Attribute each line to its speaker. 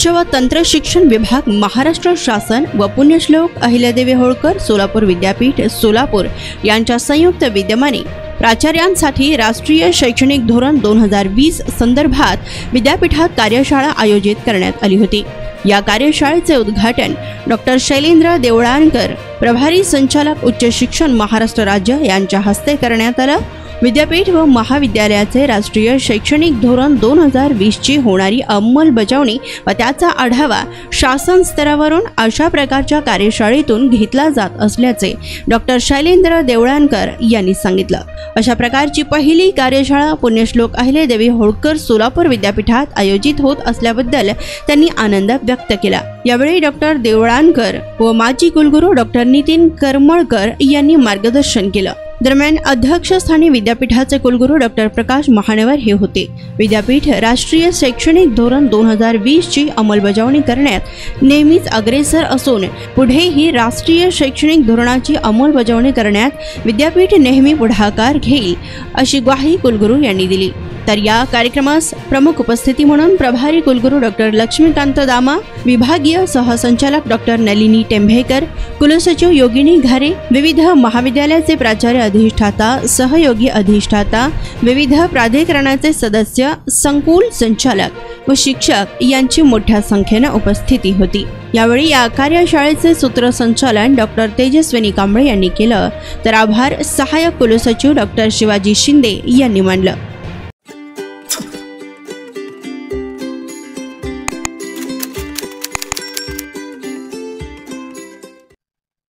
Speaker 1: उच्च व तंत्र शिक्षण विभाग, महाराष्ट्र शासन व पुण्यश्लोक अहिल्यादेवी होळकर सोलापूर विद्यापीठ सोलापूर यांच्या संयुक्त विद्यमाने प्राचार्यांसाठी राष्ट्रीय शैक्षणिक धोरण 2020 संदर्भात विद्यापीठात कार्यशाळा आयोजित करण्यात आली होती। या कार्यशाळेचे उद्घाटन डॉक्टर शैलेंद्र देवळानकर, प्रभारी संचालक उच्च शिक्षण महाराष्ट्र राज्य यांच्या हस्ते करण्यात आलं। विद्यापीठ व महाविद्यालयाचे राष्ट्रीय शैक्षणिक धोरण 2020 ची होणारी अंमलबजावणी व त्याचा आढावा शासन स्तरावरून अशा प्रकारच्या कार्यशाळेतून घेतला जात असल्याचे डॉक्टर शैलेंद्र देवळानकर यांनी सांगितलं। अशा प्रकारची पहिली कार्यशाळा पुण्यश्लोक अहिल्यादेवी होळकर सोलापूर विद्यापीठात आयोजित होत असल्याबद्दल त्यांनी आनंद व्यक्त केला। यावेळी डॉक्टर देवळानकर व माजी कुलगुरू डॉक्टर नितीन करमळकर यांनी मार्गदर्शन केलं। दरम्यान अध्यक्षस्थानी विद्यापीठाचे कुलगुरू डॉक्टर प्रकाश महानवर हे होते। विद्यापीठ राष्ट्रीय शैक्षणिक धोरण 2020 ची अंमलबजावणी करण्यात नेहमीच अग्रेसर असून पुढेही राष्ट्रीय शैक्षणिक धोरणाची अंमलबजावणी करण्यात विद्यापीठ नेहमी पुढाकार घेईल अशी ग्वाही कुलगुरू यांनी दिली। तर या कार्यक्रमास प्रमुख उपस्थिती म्हणून प्रभारी कुलगुरू डॉक्टर लक्ष्मीकांत दामा, विभागीय सहसंचालक डॉक्टर नलिनी टेंभेकर, कुलसचिव योगिनी घारे, विविध महाविद्यालयाचे प्राचार्य अधिष्ठाता, सहयोगी अधिष्ठाता, विविध प्राधिकरणाचे सदस्य, संकुल संचालक व शिक्षक यांची मोठ्या संख्येने उपस्थिती होती। यावेळी या कार्यशाळेचे सूत्रसंचालन डॉक्टर तेजस्विनी कांबळे यांनी केलं, तर आभार सहाय्यक कुलसचिव डॉक्टर शिवाजी शिंदे यांनी मानलं।